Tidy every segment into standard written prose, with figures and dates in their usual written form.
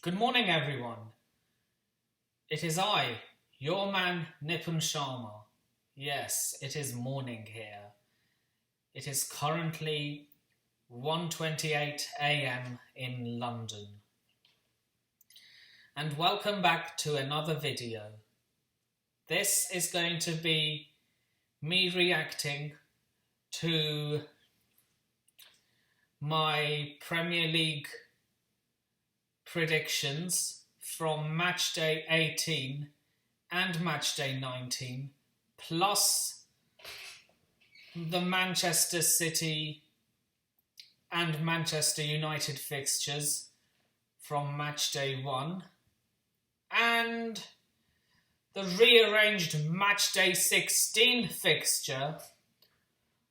Good morning, everyone. It is I, your man Nipun Sharma. Yes, it is morning here. It is currently 1:28 a.m. in London. And welcome back to another video. This is going to be me reacting to my Premier League predictions from Matchday 18 and Matchday 19, plus the Manchester City and Manchester United fixtures from Matchday 1, and the rearranged Matchday 16 fixture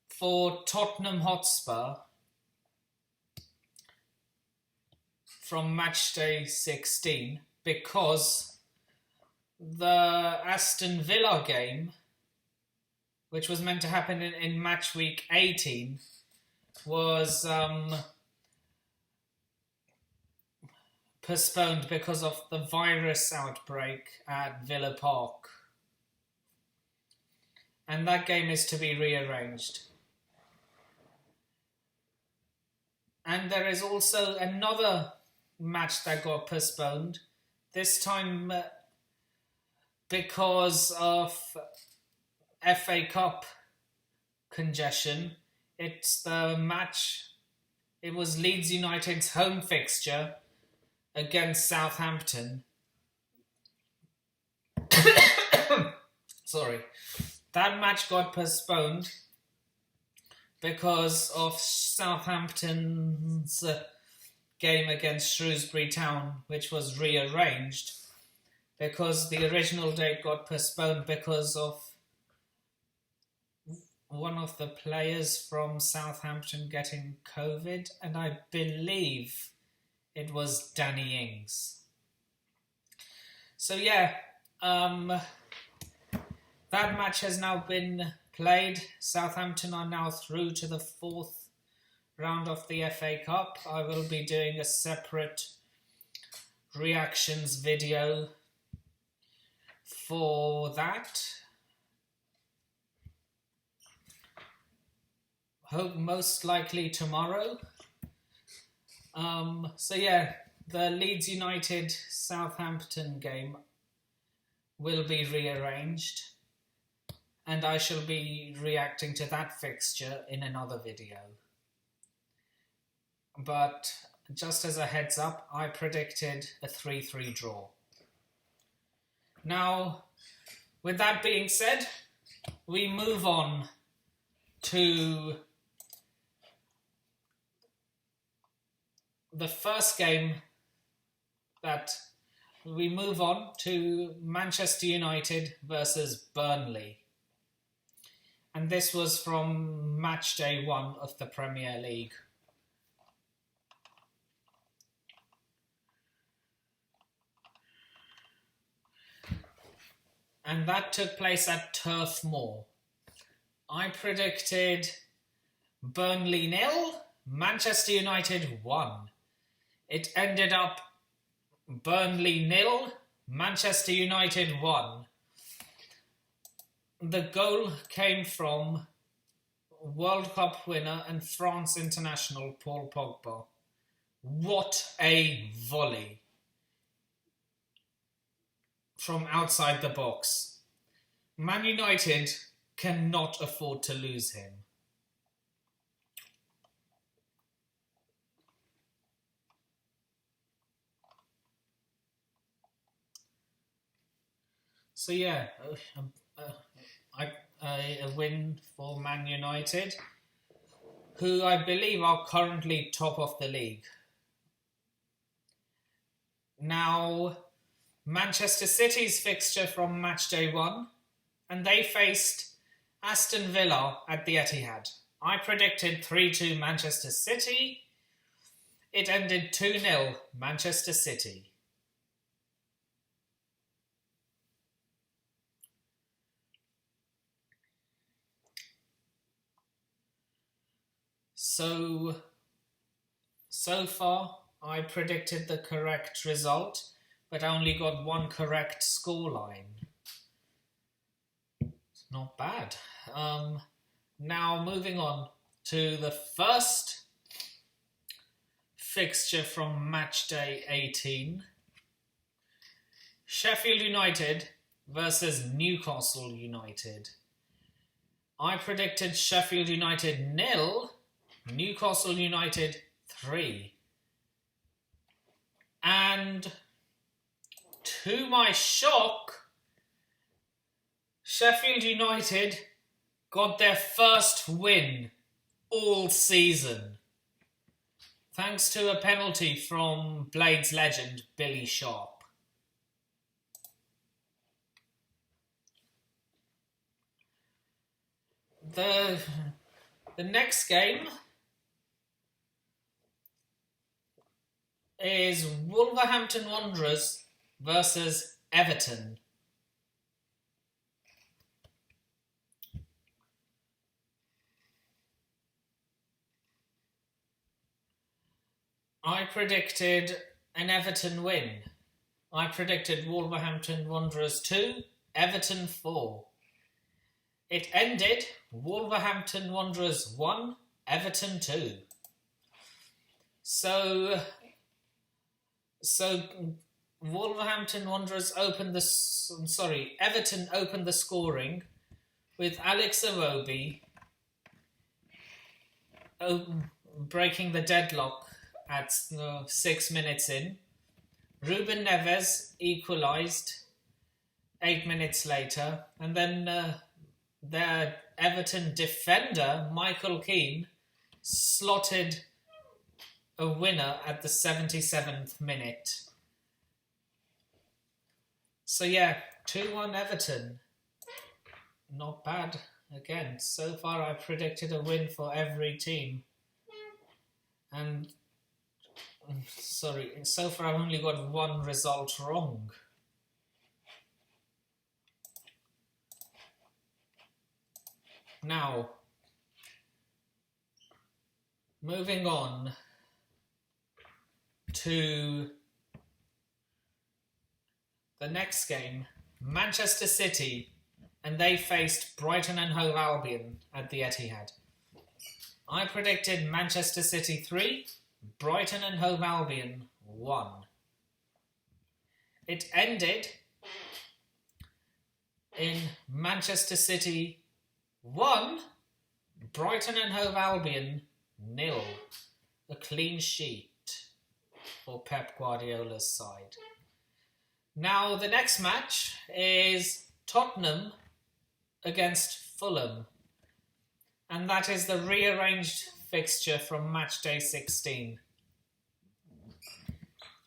for Tottenham Hotspur from Matchday 16, because the Aston Villa game, which was meant to happen in match week 18, was postponed because of the virus outbreak at Villa Park. And that game is to be rearranged. And there is also another match that got postponed, this time because of FA Cup congestion. It was Leeds United's home fixture against Southampton. Sorry. That match got postponed because of Southampton's game against Shrewsbury Town, which was rearranged because the original date got postponed because of one of the players from Southampton getting COVID, and I believe it was Danny Ings. So yeah, that match has now been played. Southampton are now through to the fourth round of the FA Cup. I will be doing a separate reactions video for that. Hope most likely tomorrow. So yeah, the Leeds United Southampton game will be rearranged, and I shall be reacting to that fixture in another video. But just as a heads up, I predicted a 3-3 draw. Now, with that being said, we move on to the first game Manchester United versus Burnley. And this was from Matchday 1 of the Premier League. And that took place at Turf Moor. I predicted Burnley 0, Manchester United 1. It ended up Burnley 0, Manchester United 1. The goal came from World Cup winner and France international Paul Pogba. What a volley from outside the box. Man United cannot afford to lose him. So yeah, a win for Man United, who I believe are currently top of the league. Now, Manchester City's fixture from Matchday 1, and they faced Aston Villa at the Etihad. I predicted 3-2 Manchester City. It ended 2-0 Manchester City. So far, I predicted the correct result, but only got one correct scoreline. It's not bad. Now moving on to the first fixture from Matchday 18. Sheffield United versus Newcastle United. I predicted Sheffield United 0, Newcastle United 3. And to my shock, Sheffield United got their first win all season, thanks to a penalty from Blades legend Billy Sharp. The next game is Wolverhampton Wanderers versus Everton. I predicted an Everton win. I predicted Wolverhampton Wanderers 2, Everton 4. It ended Wolverhampton Wanderers 1, Everton 2. So Wolverhampton Wanderers Everton opened the scoring with Alex Iwobi breaking the deadlock at 6 minutes in. Ruben Neves equalised 8 minutes later, and then their Everton defender, Michael Keane, slotted a winner at the 77th minute. So yeah, 2-1 Everton. Not bad. Again, so far I predicted a win for every team. And, so far I've only got one result wrong. Now, moving on to the next game, Manchester City, and they faced Brighton and Hove Albion at the Etihad. I predicted Manchester City 3, Brighton and Hove Albion 1. It ended in Manchester City 1, Brighton and Hove Albion 0. A clean sheet for Pep Guardiola's side. Now the next match is Tottenham against Fulham, and that is the rearranged fixture from Matchday 16.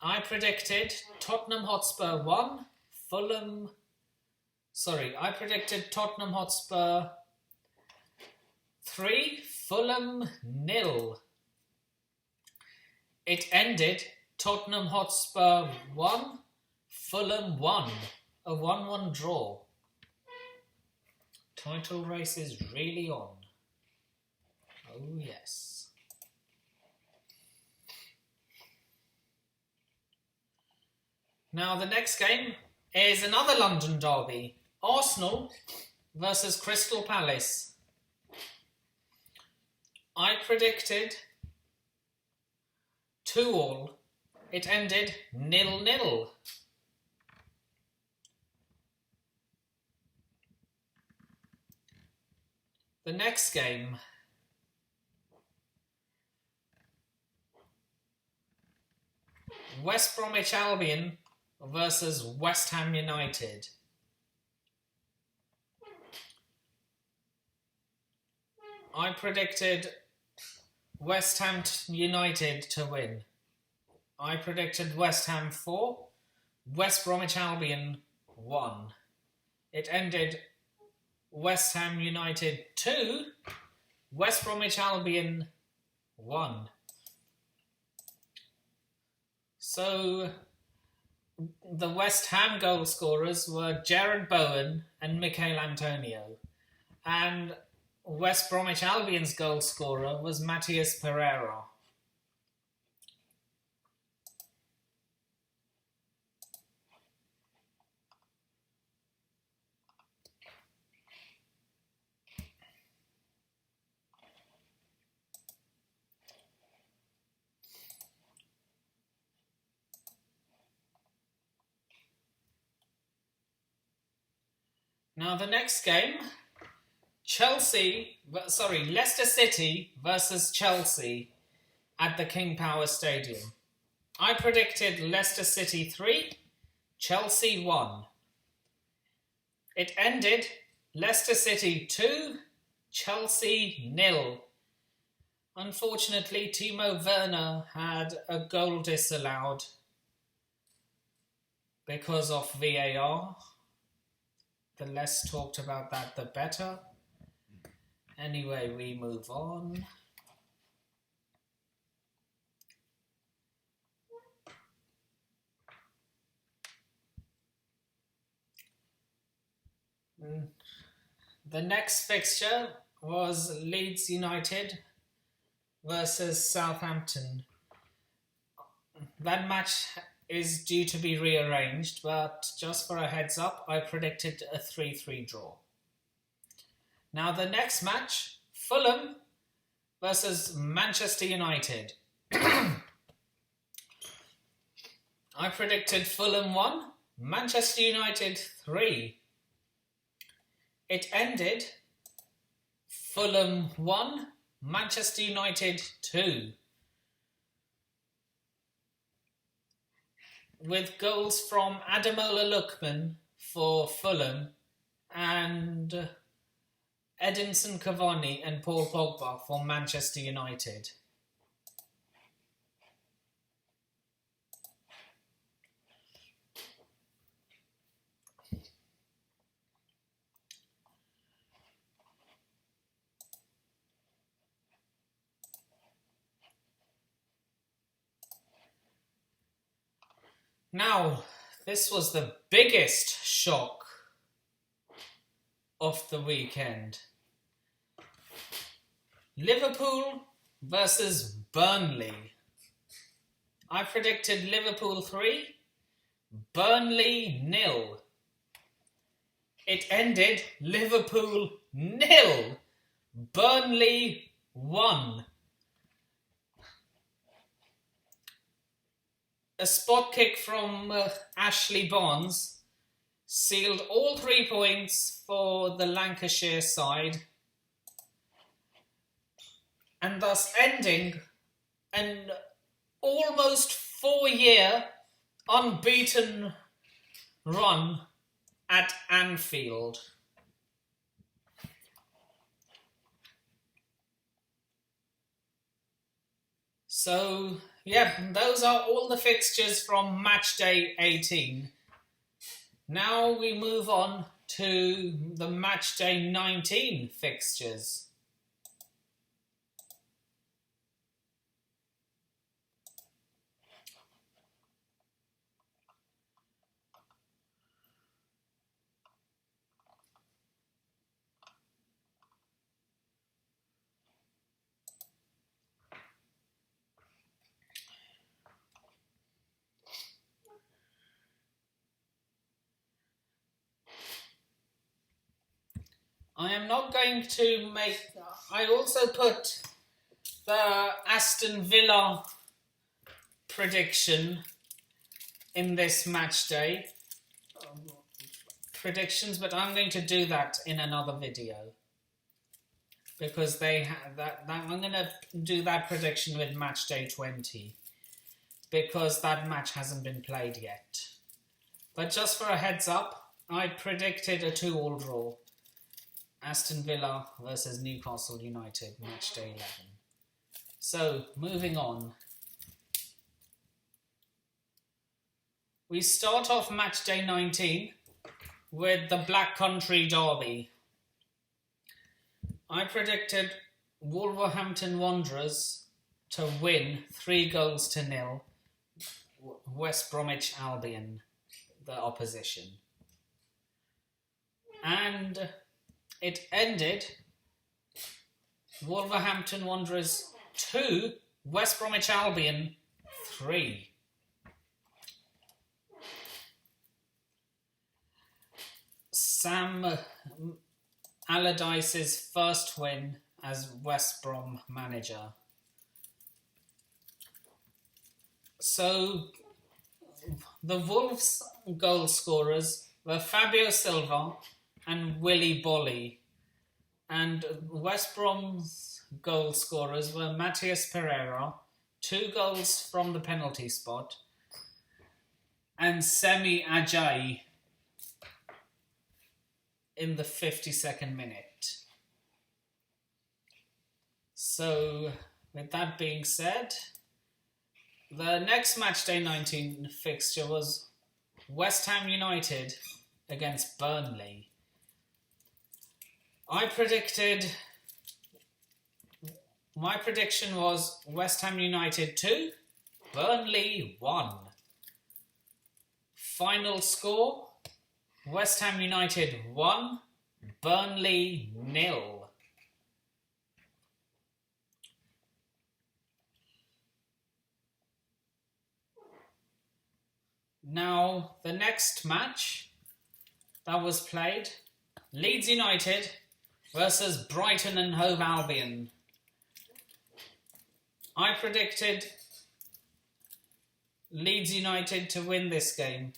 I predicted Tottenham Hotspur 1, I predicted Tottenham Hotspur 3, Fulham 0. It ended Tottenham Hotspur 1, Fulham 1. A 1-1 draw. Title race is really on. Oh yes. Now the next game is another London derby. Arsenal versus Crystal Palace. I predicted 2-2. It ended 0-0. The next game West Bromwich Albion versus West Ham United. I predicted West Ham United to win. I predicted West Ham 4, West Bromwich Albion 1. It ended West Ham United 2, West Bromwich Albion 1. So the West Ham goal scorers were Jared Bowen and Michail Antonio, and West Bromwich Albion's goal scorer was Matthias Pereira. Now the next game, Leicester City versus Chelsea at the King Power Stadium. I predicted Leicester City 3, Chelsea 1. It ended Leicester City 2, Chelsea 0. Unfortunately, Timo Werner had a goal disallowed because of VAR. The less talked about that, the better. Anyway, we move on. The next fixture was Leeds United versus Southampton. That match is due to be rearranged, but just for a heads up, I predicted a 3-3 draw. Now the next match, Fulham versus Manchester United. I predicted Fulham 1, Manchester United 3. It ended Fulham 1, Manchester United 2. With goals from Ademola Lookman for Fulham and Edinson Cavani and Paul Pogba for Manchester United. Now, this was the biggest shock of the weekend. Liverpool versus Burnley. I predicted Liverpool 3, Burnley 0. It ended Liverpool 0, Burnley 1. A spot kick from Ashley Barnes sealed all 3 points for the Lancashire side, and thus ending an almost 4-year unbeaten run at Anfield. So, yeah, those are all the fixtures from Matchday 18. Now we move on to the Matchday 19 fixtures. I am not going to make... I also put the Aston Villa prediction in this match day predictions, but I'm going to do that in another video because they have that. I'm going to do that prediction with match day 20 because that match hasn't been played yet. But just for a heads up, I predicted a 2-2 draw. Aston Villa versus Newcastle United, match day 11. So, moving on. We start off match day 19 with the Black Country Derby. I predicted Wolverhampton Wanderers to win 3-0 West Bromwich Albion, the opposition. And it ended Wolverhampton Wanderers 2, West Bromwich Albion 3. Sam Allardyce's first win as West Brom manager. So, the Wolves goal scorers were Fabio Silva and Willy Bolly. And West Brom's goal scorers were Matthias Pereira, 2 goals from the penalty spot, and Semi Ajayi in the 52nd minute. So, with that being said, the next Matchday 19 fixture was West Ham United against Burnley. My prediction was West Ham United 2, Burnley 1. Final score, West Ham United 1, Burnley 0. Now, the next match that was played, Leeds United versus Brighton and Hove Albion. I predicted Leeds United to win this game.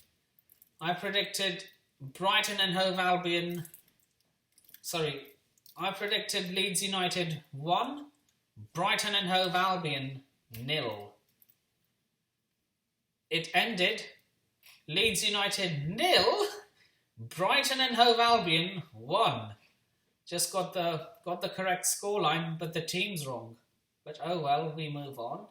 I predicted Brighton and Hove Albion... I predicted Leeds United 1, Brighton and Hove Albion 0. It ended Leeds United 0, Brighton and Hove Albion 1. Just got the correct scoreline, but the team's wrong. But oh well, we move on.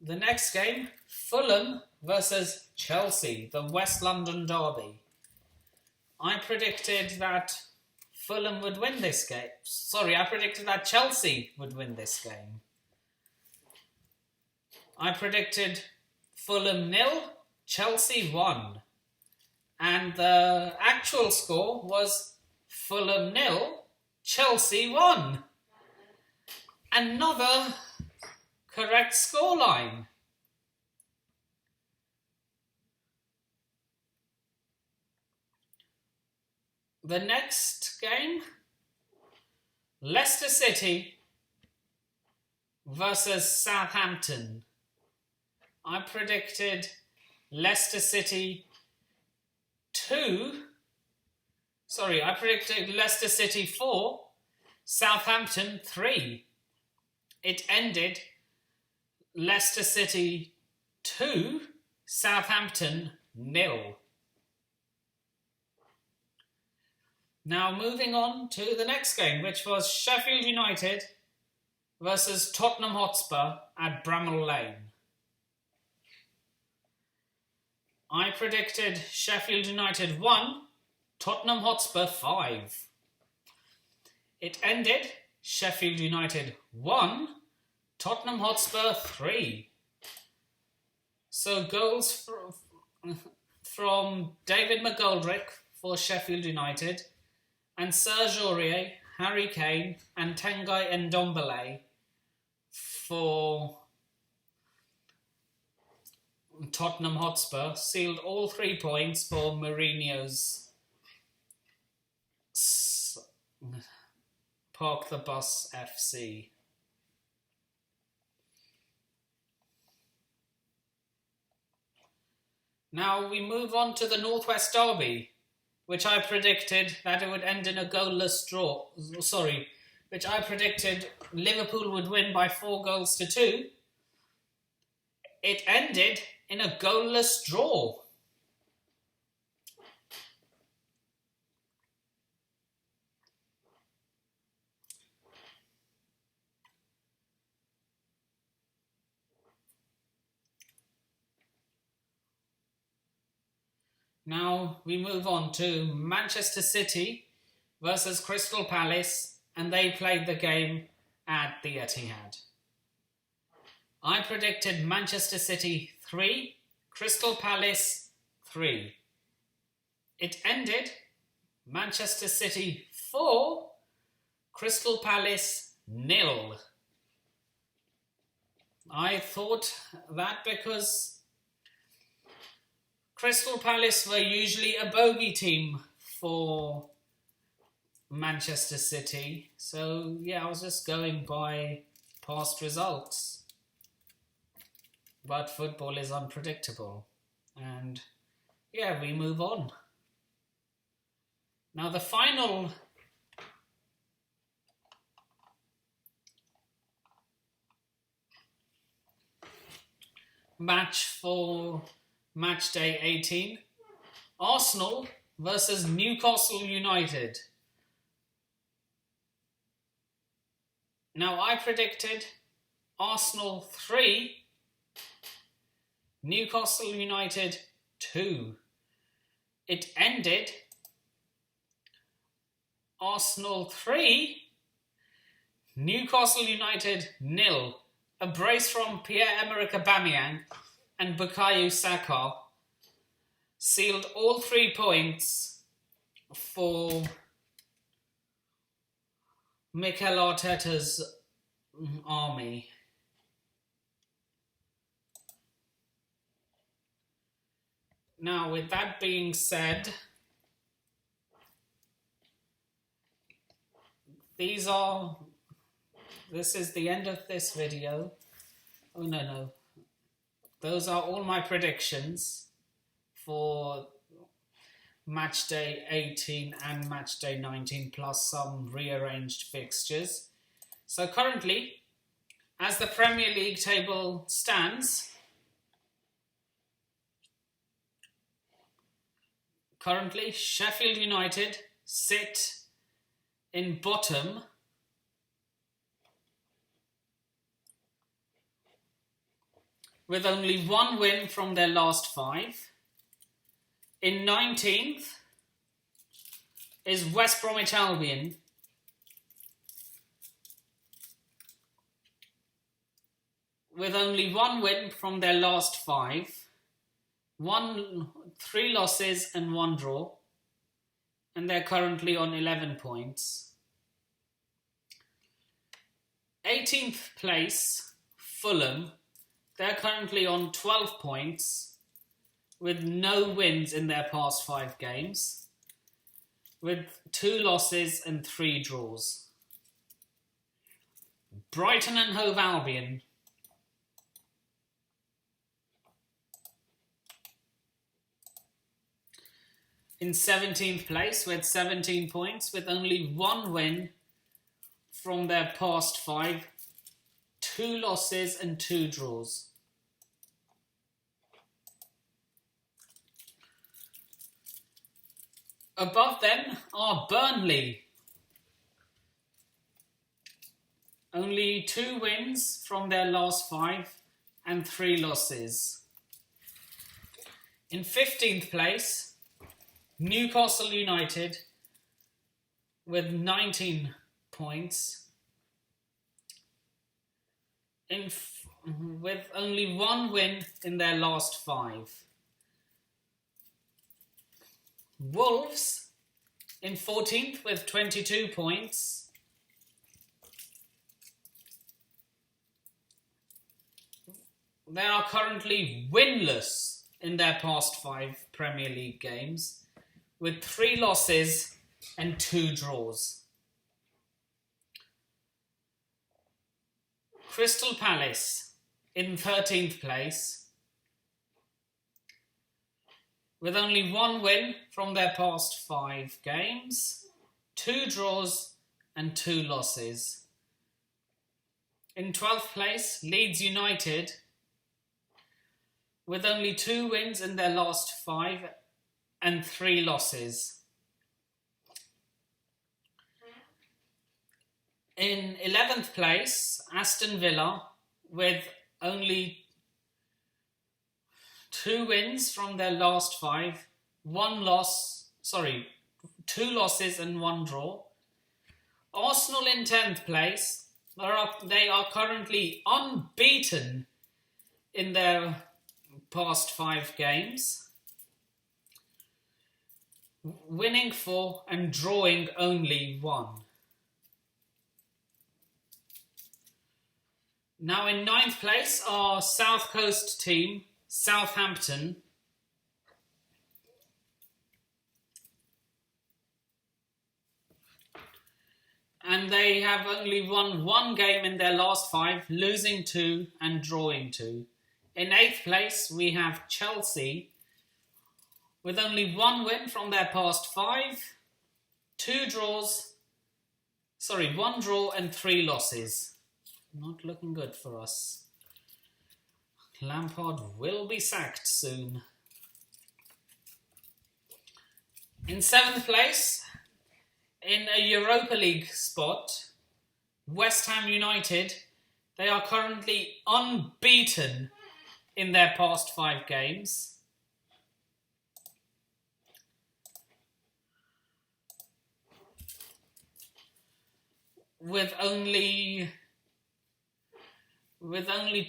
The next game, Fulham versus Chelsea, the West London derby. I predicted that Fulham would win this game. I predicted that Chelsea would win this game. I predicted Fulham 0, Chelsea 1. And the actual score was Fulham 0, Chelsea 1. Another correct scoreline. The next game, Leicester City versus Southampton. I predicted Leicester City 2. I predicted Leicester City 4, Southampton 3. It ended Leicester City 2, Southampton 0. Now moving on to the next game, which was Sheffield United versus Tottenham Hotspur at Bramall Lane. I predicted Sheffield United 1, Tottenham Hotspur 5. It ended Sheffield United 1, Tottenham Hotspur 3. So goals from David McGoldrick for Sheffield United and Serge Aurier, Harry Kane and Tengai Ndombele for Tottenham Hotspur sealed all 3 points for Mourinho's Park the Bus FC. Now we move on to the Northwest Derby, which I predicted that it would end in a goalless draw. Which I predicted Liverpool would win by 4-2. It ended in a goalless draw. Now we move on to Manchester City versus Crystal Palace, and they played the game at the Etihad. I predicted Manchester City 3, Crystal Palace 3. It ended Manchester City 4, Crystal Palace 0. I thought that because Crystal Palace were usually a bogey team for Manchester City. So, yeah, I was just going by past results. But football is unpredictable. And yeah, we move on. Now the final match for Matchday 18, Arsenal versus Newcastle United. Now I predicted Arsenal 3, Newcastle United 2. It ended Arsenal 3, Newcastle United 0. A brace from Pierre-Emerick Aubameyang and Bukayo Saka sealed all 3 points for Mikel Arteta's army. Now, with that being said, this is the end of this video. Oh, no. Those are all my predictions for Matchday 18 and Matchday 19, plus some rearranged fixtures. So currently, as the Premier League table stands, currently Sheffield United sit in bottom with only 1 win from their last 5. In 19th is West Bromwich Albion with only 1 win from their last 5, 3 losses and 1 draw, and they're currently on 11 points. 18th place, Fulham. They're currently on 12 points with no wins in their past 5 games, with 2 losses and 3 draws. Brighton and Hove Albion. In 17th place with 17 points, with only 1 win from their past 5, 2 losses and 2 draws. Above them are Burnley. Only 2 wins from their last 5 and 3 losses. In 15th place, Newcastle United with 19 points. With only 1 win in their last 5. Wolves in 14th with 22 points. They are currently winless in their past 5 Premier League games, with 3 losses and 2 draws. Crystal Palace in 13th place, with only 1 win from their past 5 games, 2 draws and 2 losses. In 12th place, Leeds United, with only 2 wins in their last 5 and 3 losses. In 11th place, Aston Villa, with only 2 wins from their last 5, 2 losses and 1 draw. Arsenal in 10th place, they are currently unbeaten in their past 5 games, winning 4 and drawing only 1. Now in 9th place, our South Coast team, Southampton. And they have only won 1 game in their last 5, losing 2 and drawing 2. In 8th place, we have Chelsea with only one win from their past 5, 1 draw and 3 losses. Not looking good for us. Lampard will be sacked soon. In 7th place, in a Europa League spot, West Ham United. They are currently unbeaten in their past 5 games. With only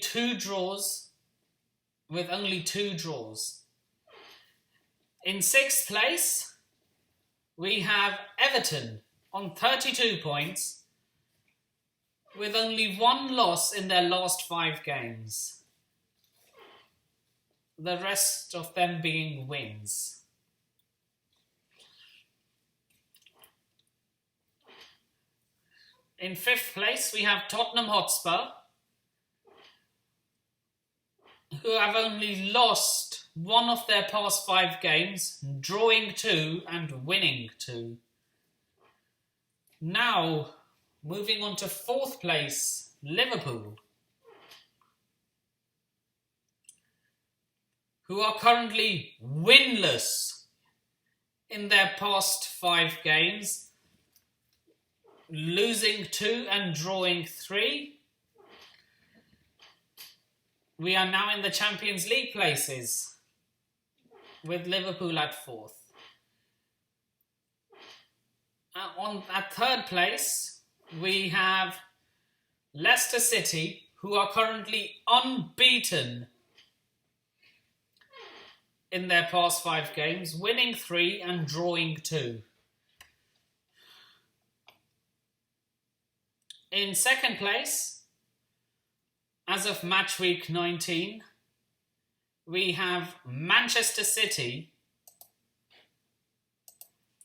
2 draws. In 6th place, we have Everton on 32 points, with only 1 loss in their last 5 games. The rest of them being wins. In 5th place, we have Tottenham Hotspur, who have only lost 1 of their past 5 games, drawing 2 and winning 2. Now, moving on to 4th place, Liverpool, who are currently winless in their past 5 games, losing 2 and drawing 3. We are now in the Champions League places, with Liverpool at 4th. At 3rd place, we have Leicester City, who are currently unbeaten in their past 5 games, winning 3 and drawing 2. In 2nd place, as of match week 19, we have Manchester City,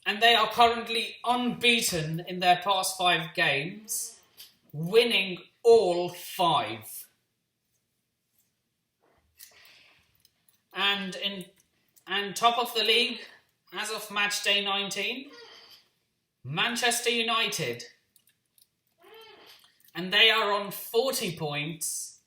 and they are currently unbeaten in their past 5 games, winning all 5. And top of the league, as of match day 19, Manchester United, and they are on 40 points.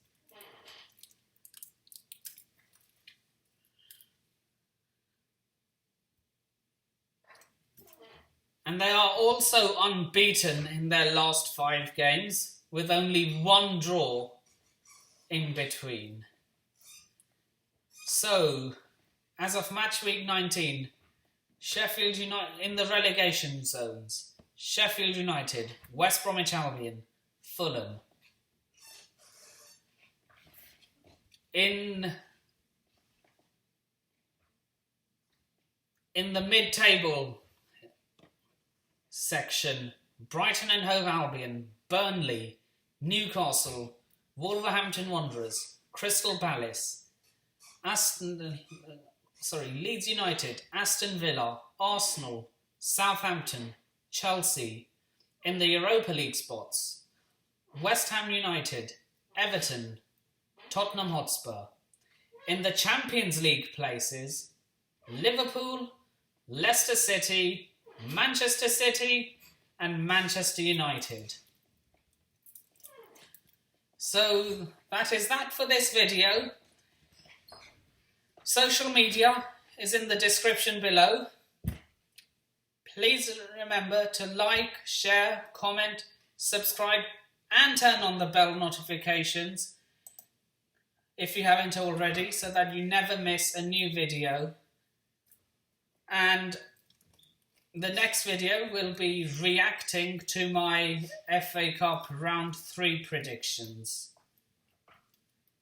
And they are also unbeaten in their last 5 games, with only 1 draw in between. So, as of match week 19, Sheffield United in the relegation zones, Sheffield United, West Bromwich Albion, Fulham. In the mid-table section, Brighton and Hove Albion, Burnley, Newcastle, Wolverhampton Wanderers, Crystal Palace, Leeds United, Aston Villa, Arsenal, Southampton, Chelsea. In the Europa League spots, West Ham United, Everton, Tottenham Hotspur. In the Champions League places, Liverpool, Leicester City, Manchester City and Manchester United. So that is that for this video. Social media is in the description below. Please remember to like, share, comment, subscribe and turn on the bell notifications if you haven't already, so that you never miss a new video. And the next video will be reacting to my FA Cup Round 3 predictions.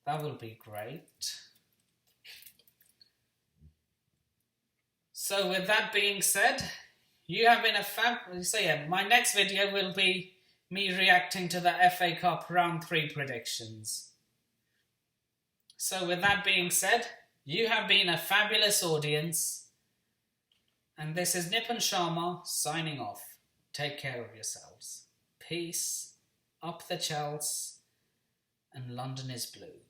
That will be great. So with that being said, you have been my next video will be me reacting to the FA Cup Round 3 predictions. So with that being said, you have been a fabulous audience. And this is Nipan Sharma signing off. Take care of yourselves. Peace, up the Chels, and London is blue.